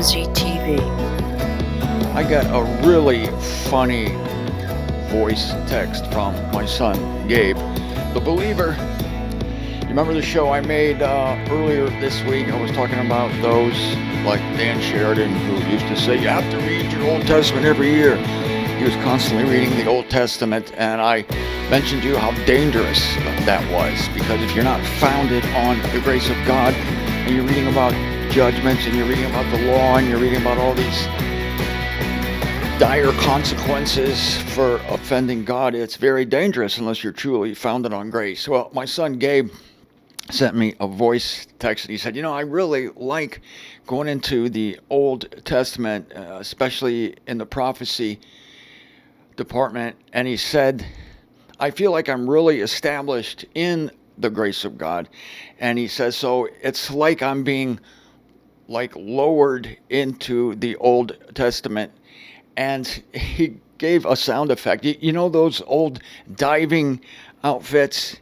MZTV. I got a really funny voice text from my son, Gabe, the believer. You remember the show I made earlier this week? I was talking about those like Dan Sheridan, who used to say, you have to read your Old Testament every year. He was constantly reading the Old Testament, and I mentioned to you how dangerous that was, because if you're not founded on the grace of God, and you're reading about judgments, and you're reading about the law, and you're reading about all these dire consequences for offending God, it's very dangerous unless you're truly founded on grace. Well, my son Gabe sent me a voice text, and he said, I really like going into the Old Testament, especially in the prophecy department. And he said, I feel like I'm really established in the grace of God. And he says, so it's like I'm being lowered into the Old Testament. And he gave a sound effect. You know those old diving outfits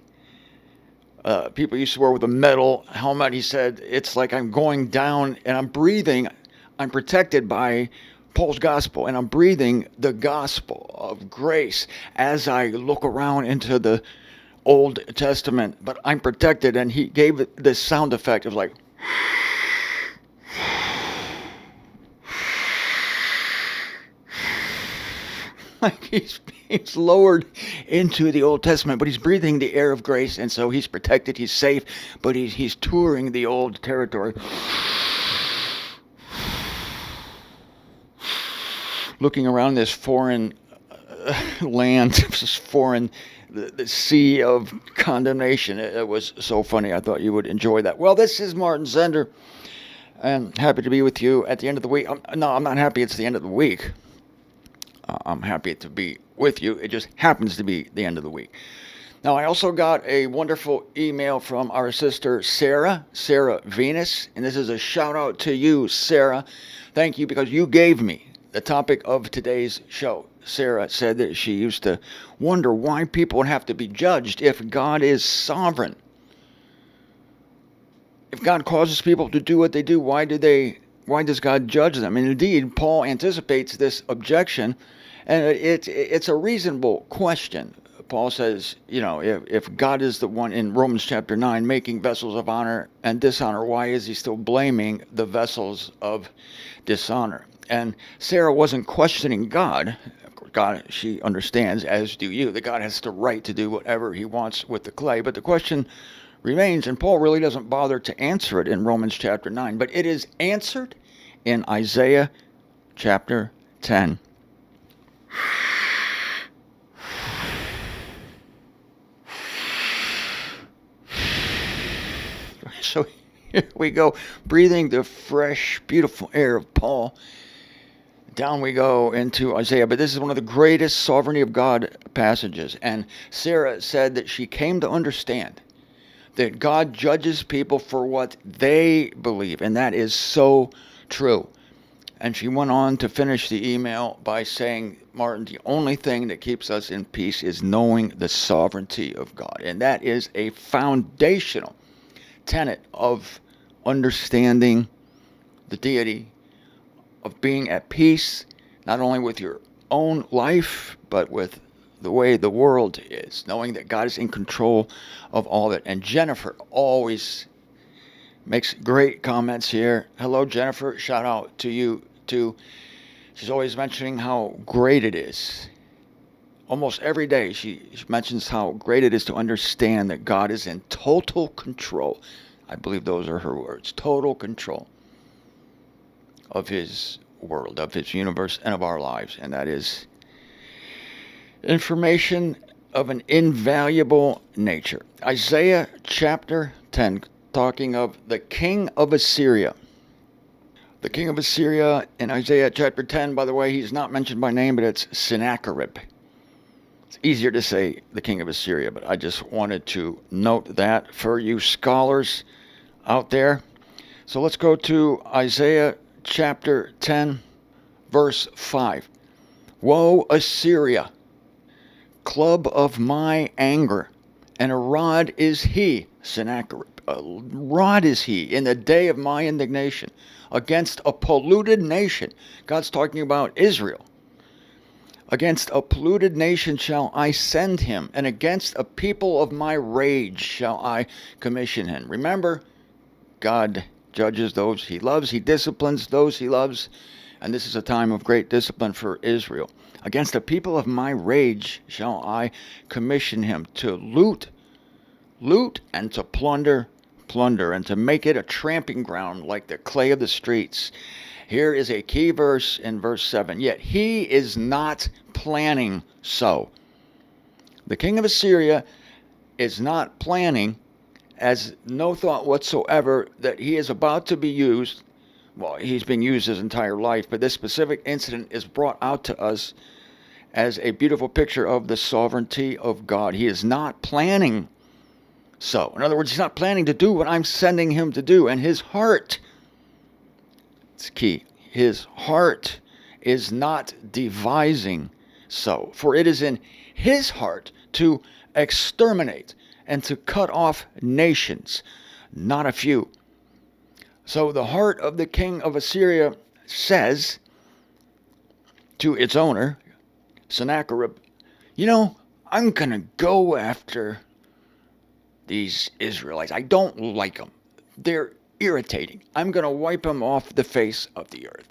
people used to wear with a metal helmet? He said, it's like I'm going down and I'm breathing. I'm protected by Paul's gospel, and I'm breathing the gospel of grace as I look around into the Old Testament, but I'm protected. And he gave it this sound effect of like he's lowered into the Old Testament, but he's breathing the air of grace, and so he's protected, he's safe, but he's touring the old territory, looking around this foreign land, this foreign the sea of condemnation. It was so funny. I thought you would enjoy that. Well, this is Martin Zender, and happy to be with you at the end of the week. I'm not happy it's the end of the week. I'm happy to be with you. It just happens to be the end of the week. Now, I also got a wonderful email from our sister Sarah Venus, and this is a shout out to you, Sarah. Thank you, because you gave me the topic of today's show. Sarah said that she used to wonder why people would have to be judged if God is sovereign. If God causes people to do what they do, why does God judge them? And indeed, Paul anticipates this objection, and it's a reasonable question. Paul says, if God is the one in Romans chapter 9 making vessels of honor and dishonor, why is he still blaming the vessels of dishonor? And Sarah wasn't questioning God. God, she understands, as do you, that God has the right to do whatever he wants with the clay. But the question remains, and Paul really doesn't bother to answer it in Romans chapter 9, but it is answered in Isaiah chapter 10. So here we go, breathing the fresh, beautiful air of Paul. Down we go into Isaiah, but this is one of the greatest sovereignty of God passages. And Sarah said that she came to understand that God judges people for what they believe, and that is so true. And she went on to finish the email by saying, Martin, the only thing that keeps us in peace is knowing the sovereignty of God. And that is a foundational tenet of understanding the deity, of being at peace, not only with your own life, but with the way the world is, knowing that God is in control of all of it. And Jennifer always makes great comments here. Hello, Jennifer. Shout out to you, too. She's always mentioning how great it is. Almost every day she mentions how great it is to understand that God is in total control. I believe those are her words. Total control of his world, of his universe, and of our lives. And that is information of an invaluable nature. Isaiah chapter 10, talking of the king of Assyria. The king of Assyria in Isaiah chapter 10, by the way, he's not mentioned by name, but it's Sennacherib. It's easier to say the king of Assyria, but I just wanted to note that for you scholars out there. So let's go to Isaiah chapter 10, verse 5. Woe, Assyria, club of my anger, and a rod is he, Sennacherib. a rod is he in the day of my indignation. Against a polluted nation. God's talking about Israel. Against a polluted nation shall I send him, and against a people of my rage shall I commission him. Remember, God judges those he loves. He disciplines those he loves. And this is a time of great discipline for Israel. Against the people of my rage shall I commission him to loot, and to plunder, and to make it a tramping ground like the clay of the streets. Here is a key verse in verse 7. Yet he is not planning so. The king of Assyria is not planning, has no thought whatsoever that he is about to be used. Well, he's been used his entire life, but this specific incident is brought out to us as a beautiful picture of the sovereignty of God. He is not planning so. In other words, he's not planning to do what I'm sending him to do. And his heart, it's key, his heart is not devising so. For it is in his heart to exterminate and to cut off nations, not a few. So the heart of the king of Assyria says to its owner, Sennacherib, I'm going to go after these Israelites. I don't like them. They're irritating. I'm going to wipe them off the face of the earth.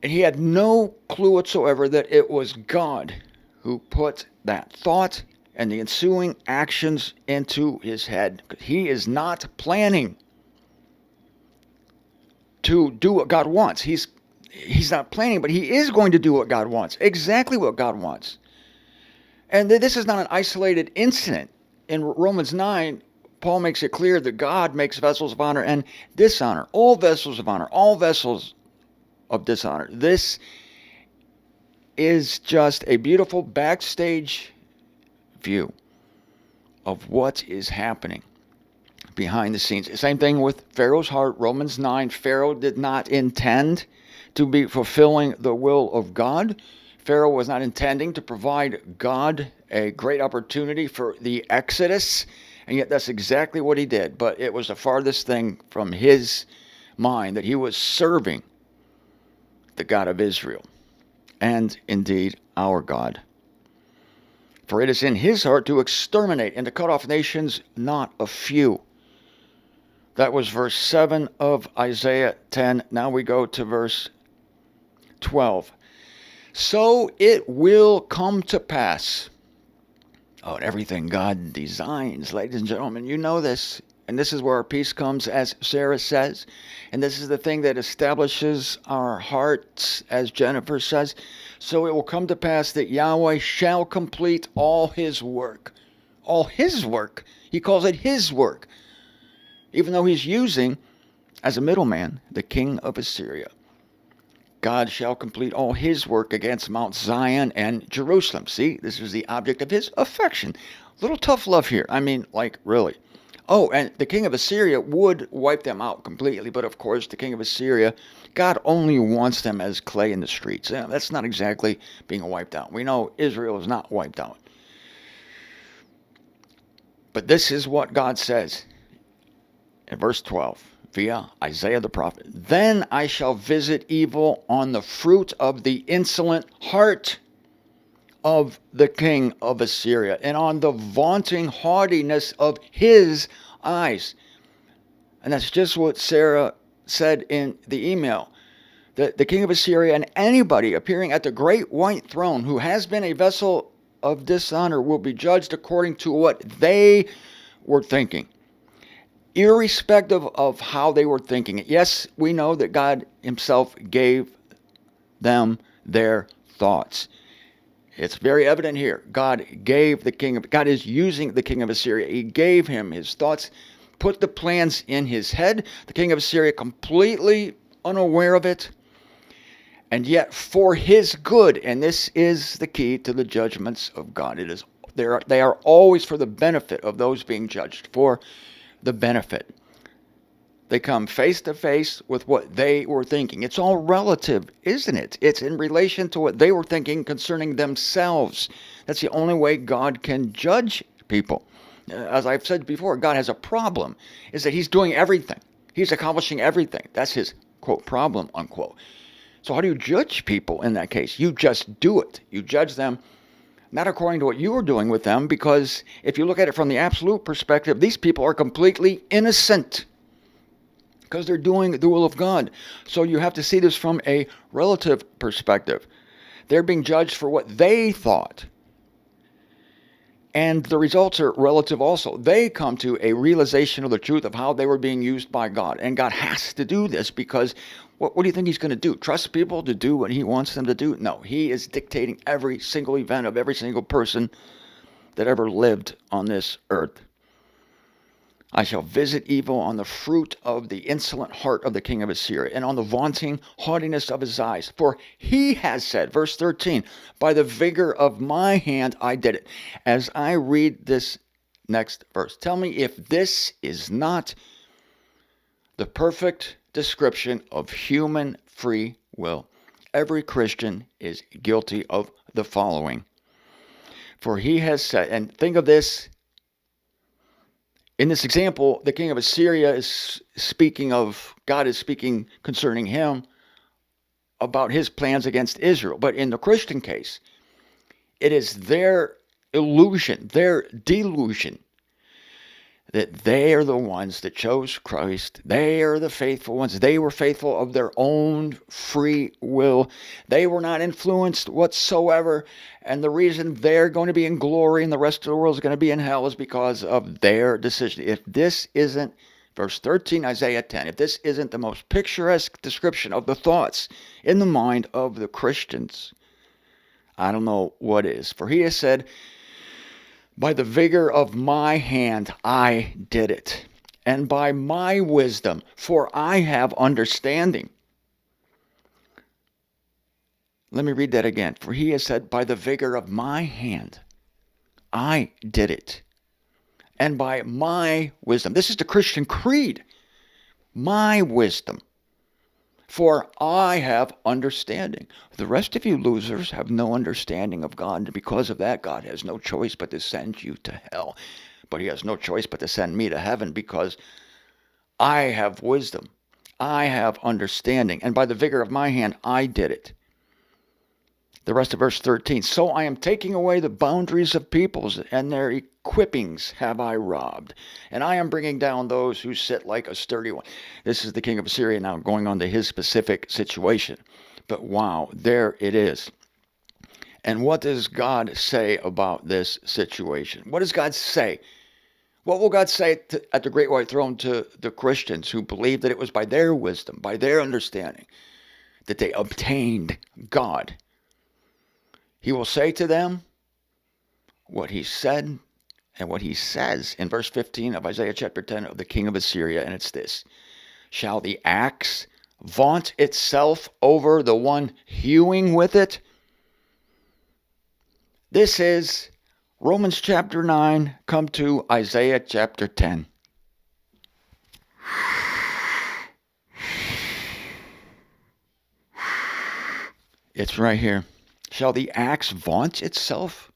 And he had no clue whatsoever that it was God who put that thought and the ensuing actions into his head. He is not planning to do what God wants. He's not planning, but he is going to do what God wants. Exactly what God wants. And this is not an isolated incident. In Romans 9, Paul makes it clear that God makes vessels of honor and dishonor. All vessels of honor, all vessels of dishonor. This is just a beautiful backstage view of what is happening behind the scenes. Same thing with Pharaoh's heart. Romans 9, Pharaoh did not intend to be fulfilling the will of God. Pharaoh was not intending to provide God a great opportunity for the Exodus, and yet that's exactly what he did. But it was the farthest thing from his mind that he was serving the God of Israel, and indeed our God. For it is in his heart to exterminate and to cut off nations, not a few. That was verse 7 of Isaiah 10. Now we go to verse 12. So it will come to pass. Oh, and everything God designs, ladies and gentlemen, you know this. And this is where our peace comes, as Sarah says. And this is the thing that establishes our hearts, as Jennifer says. So it will come to pass that Yahweh shall complete all his work. All his work. He calls it his work. Even though he's using, as a middleman, the king of Assyria. God shall complete all his work against Mount Zion and Jerusalem. See, this is the object of his affection. Little tough love here. I mean, like, really. Oh, and the king of Assyria would wipe them out completely. But, of course, the king of Assyria, God only wants them as clay in the streets. Yeah, that's not exactly being wiped out. We know Israel is not wiped out. But this is what God says in verse 12. Via Isaiah the prophet. Then I shall visit evil on the fruit of the insolent heart of the king of Assyria, and on the vaunting haughtiness of his eyes. And that's just what Sarah said in the email. The king of Assyria and anybody appearing at the great white throne who has been a vessel of dishonor will be judged according to what they were thinking, irrespective of how they were thinking it. Yes, we know that God himself gave them their thoughts. It's very evident here. God is using the king of Assyria. He gave him his thoughts, put the plans in his head. The king of Assyria completely unaware of it. And yet for his good, and this is the key to the judgments of God. They are always for the benefit of those being judged, for the benefit. They come face to face with what they were thinking. It's all relative, isn't it? It's in relation to what they were thinking concerning themselves. That's the only way God can judge people. As I've said before, God has a problem, is that he's doing everything. He's accomplishing everything. That's his, quote, problem, unquote. So how do you judge people in that case? You just do it. You judge them not according to what you were doing with them, because if you look at it from the absolute perspective, these people are completely innocent because they're doing the will of God. So you have to see this from a relative perspective. They're being judged for what they thought. And the results are relative also. They come to a realization of the truth of how they were being used by God. And God has to do this because what do you think he's going to do? Trust people to do what he wants them to do? No, he is dictating every single event of every single person that ever lived on this earth. I shall visit evil on the fruit of the insolent heart of the king of Assyria, and on the vaunting haughtiness of his eyes. For he has said, verse 13, by the vigor of my hand I did it. As I read this next verse, tell me if this is not the perfect description of human free will. Every Christian is guilty of the following. For he has said, and think of this, in this example, the king of Assyria is speaking of, God is speaking concerning him about his plans against Israel. But in the Christian case, it is their illusion, their delusion, that they are the ones that chose Christ. They are the faithful ones. They were faithful of their own free will. They were not influenced whatsoever. And the reason they're going to be in glory and the rest of the world is going to be in hell is because of their decision. If this isn't, verse 13, Isaiah 10, if this isn't the most picturesque description of the thoughts in the mind of the Christians, I don't know what is. For he has said, by the vigor of my hand I did it, and by my wisdom, for I have understanding. Let me read that again. For he has said, by the vigor of my hand I did it, and by my wisdom. This is the Christian creed. My wisdom. For I have understanding. The rest of you losers have no understanding of God, and because of that, God has no choice but to send you to hell. But he has no choice but to send me to heaven, because I have wisdom. I have understanding. And by the vigor of my hand, I did it. The rest of verse 13. So I am taking away the boundaries of peoples, and their equippings have I robbed. And I am bringing down those who sit like a sturdy one. This is the king of Assyria now going on to his specific situation. But wow, there it is. And what does God say about this situation? What does God say? What will God say at the great white throne to the Christians who believed that it was by their wisdom, by their understanding, that they obtained God? He will say to them what he said and what he says in verse 15 of Isaiah chapter 10 of the king of Assyria, and it's this. Shall the axe vaunt itself over the one hewing with it? This is Romans chapter 9, come to Isaiah chapter 10. It's right here. Shall the axe vaunt itself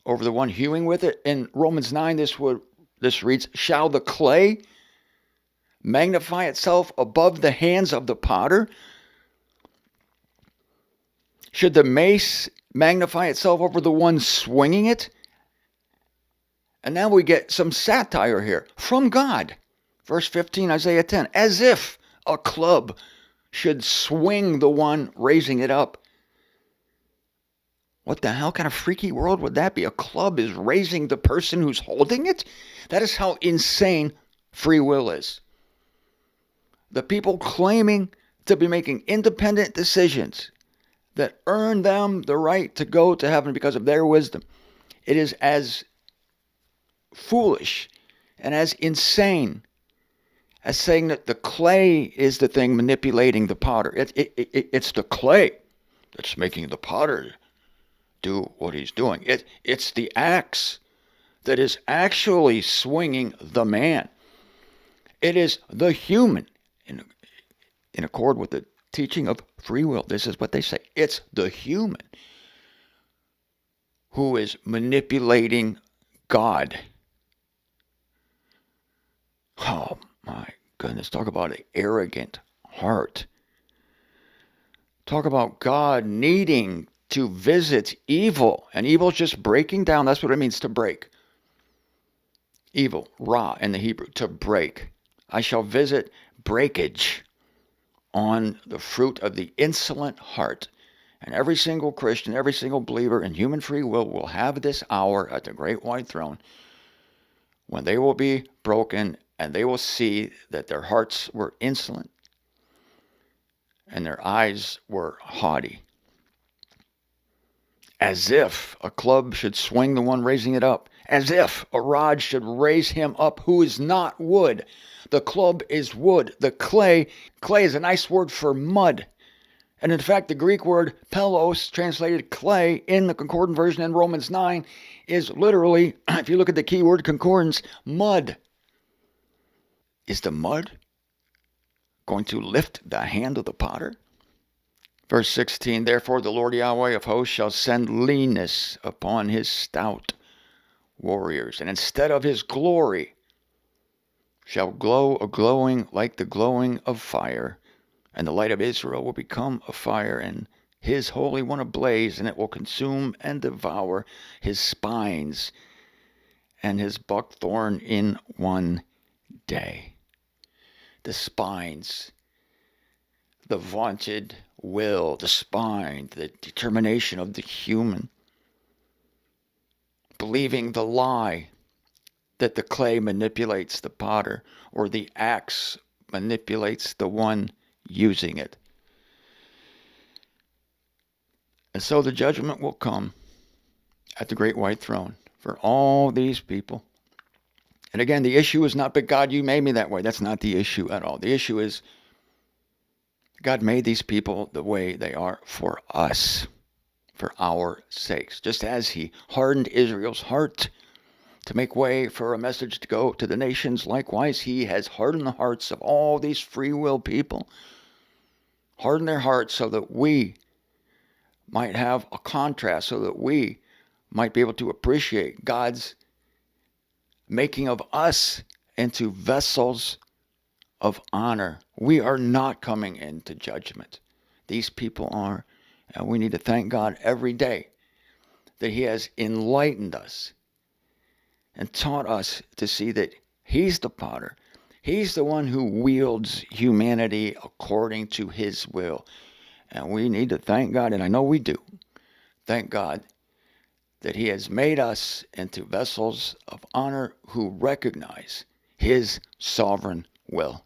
over the one hewing with it? In Romans 9, this reads, shall the clay magnify itself above the hands of the potter? Should the mace magnify itself over the one swinging it? And now we get some satire here from God. Verse 15, Isaiah 10, as if a club should swing the one raising it up. What the hell kind of freaky world would that be? A club is raising the person who's holding it? That is how insane free will is. The people claiming to be making independent decisions that earn them the right to go to heaven because of their wisdom. It is as foolish and as insane as saying that the clay is the thing manipulating the potter. It's the clay that's making the potter do what he's doing. It's the axe that is actually swinging the man. It is the human, in accord with the teaching of free will. This is what they say. It's the human who is manipulating God. Oh my goodness. Talk about an arrogant heart. Talk about God needing to visit evil. And evil's just breaking down. That's what it means to break. Evil, ra in the Hebrew, to break. I shall visit breakage on the fruit of the insolent heart. And every single Christian, every single believer in human free will have this hour at the great white throne when they will be broken and they will see that their hearts were insolent and their eyes were haughty. As if a club should swing the one raising it up. As if a rod should raise him up who is not wood. The club is wood. The clay is a nice word for mud. And in fact, the Greek word pelos, translated clay in the concordant version in Romans 9, is literally, if you look at the keyword concordance, mud. Is the mud going to lift the hand of the potter? Verse 16, therefore the Lord Yahweh of hosts shall send leanness upon his stout warriors, and instead of his glory shall glow a glowing like the glowing of fire, and the light of Israel will become a fire, and his Holy One ablaze, and it will consume and devour his spines and his buckthorn in one day. The spines, the vaunted will, the spine, the determination of the human, believing the lie that the clay manipulates the potter or the axe manipulates the one using it. And so the judgment will come at the great white throne for all these people. And again, the issue is not, but God, you made me that way. That's not the issue at all. The issue is God made these people the way they are for us, for our sakes. Just as he hardened Israel's heart to make way for a message to go to the nations, likewise, he has hardened the hearts of all these free will people. Harden their hearts so that we might have a contrast, so that we might be able to appreciate God's making of us into vessels of honor. We are not coming into judgment. These people are, and we need to thank God every day that he has enlightened us and taught us to see that he's the potter. He's the one who wields humanity according to his will. And we need to thank God, and I know we do, thank God that he has made us into vessels of honor who recognize his sovereign will.